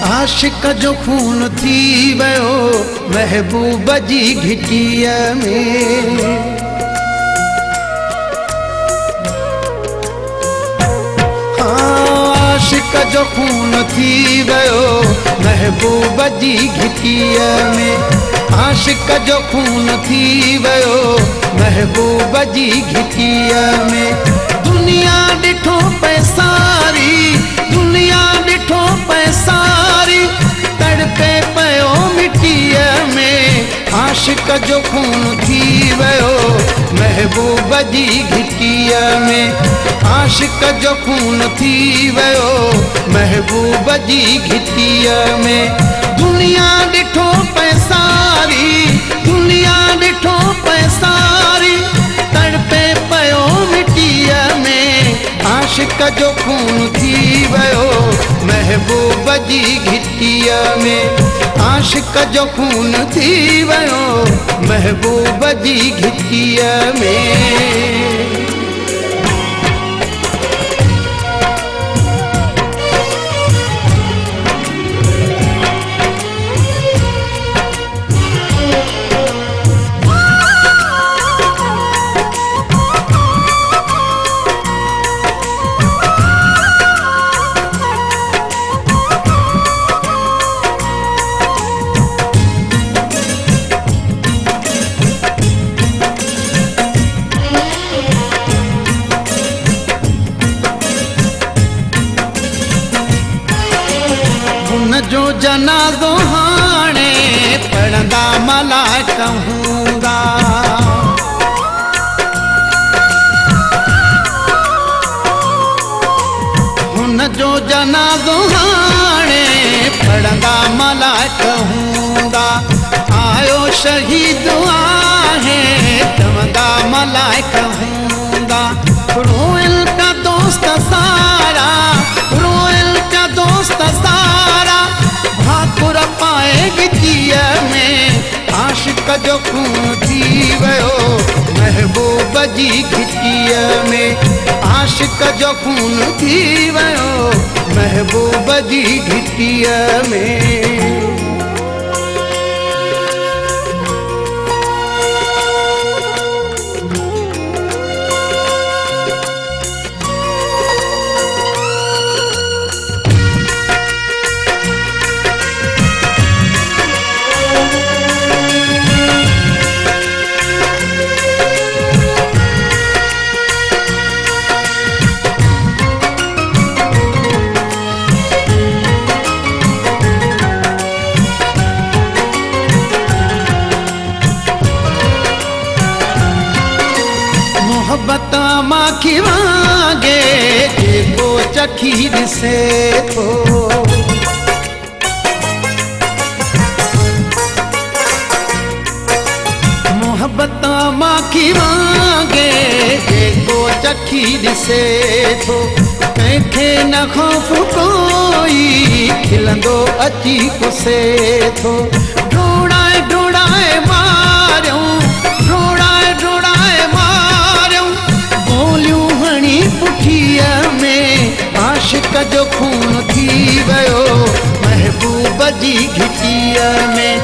आशिक जो खून थी वियो महबूब जी घिटीअ में। आशिक जो खून थी वियो महबूब जी घिटीअ में। आशिक जो खून थी वियो महबूब जी घिटीअ में। दुनिया ॾिठो पैसारी, दुनिया ॾिठो पैसारी, तड़पे पियो मिटीअ में। आशिक जो खून थी वियो महबूब जी घिटीअ में। आशिक जो खून थी वियो महबूब जी घिटीअ में। दुनिया ॾिठो पैसारी, दुनिया ॾिठो पैसारी, तड़पे पियो मिटीअ में। आशिक जो खून थी वियो महबूब जी घिटीअ में। आशिक जो खून थी वियो महबूब जी घिटीअ में। जो जनाज़ो हाणे पढ़ंदा मलाइक हूंदा। हुन जो जनाज़ो हाणे पढ़ंदा मलाइक हूंदा। आयो शहीद आहे चवंदा मलाइक हूंदा। रोयल का दोस्त सारा, रोयल का दोस्त सारा, भाकुर पाए गिटीअ में। आशिक जो खून थी वियो महबूब जी घिटीअ में। आशिक जो खून थी वियो महबूब जी घिटीअ में। मोहब्बत माखी वांगे जेको चखी ॾिसे थो। मोहब्बत माखी वांगे जेको चखी ॾिसे थो। कंहिंखे न ख़ौफ़ कोई खिलंदो अची पुसे थो। डोड़ाए डोड़ाए मारियूं, डोड़ाए डोड़ाए मारियूं, गोलियूं हणी पुठीअ में। आशिक जो खून थी वियो महबूब जी घिटीअ में।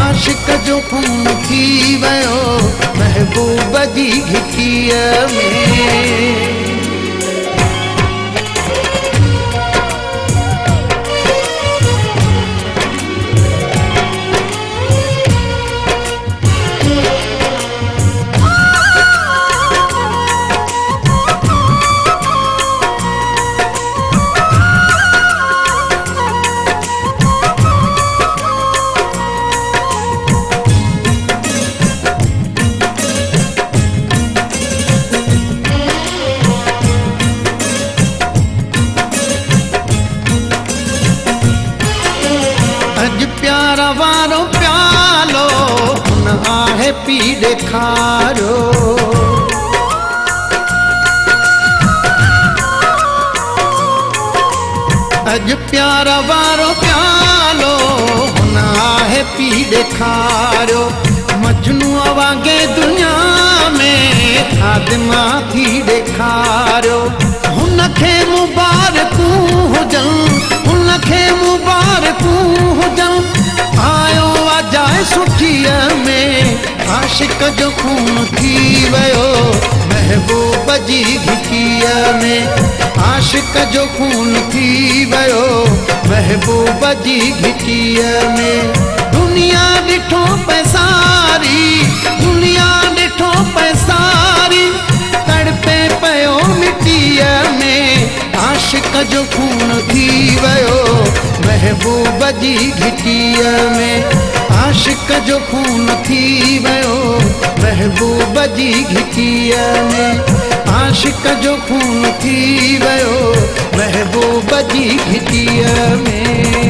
आशिक जो खून थी वियो महबूब जी घिटीअ में। प्यार वारो प्यालो हुन आहे पी ॾेखारियो। अॼु प्यार वारो प्यालो हुन आहे पी ॾेखारियो। मजनू वांगे दुनिया में खादिमा थी ॾेखारियो। हुनखे मुबारकूं हुजनि, हुनखे मुबारक आशिक जो खून थी वियो महबूब जी घिटीअ में। आशिक जो खून थी वियो महबूब जी घिटीअ में। दुनिया ॾिठो पैसारी, दुनिया ॾिठो पैसारी, तड़पे पियो मिटीअ में। आशिक जो खून थी वियो महबूब जी घिटीअ में। आशिक जो खून थी वियो महबूब जी घिटीअ में। आशिक जो खून थी वियो महबूब जी घिटीअ में।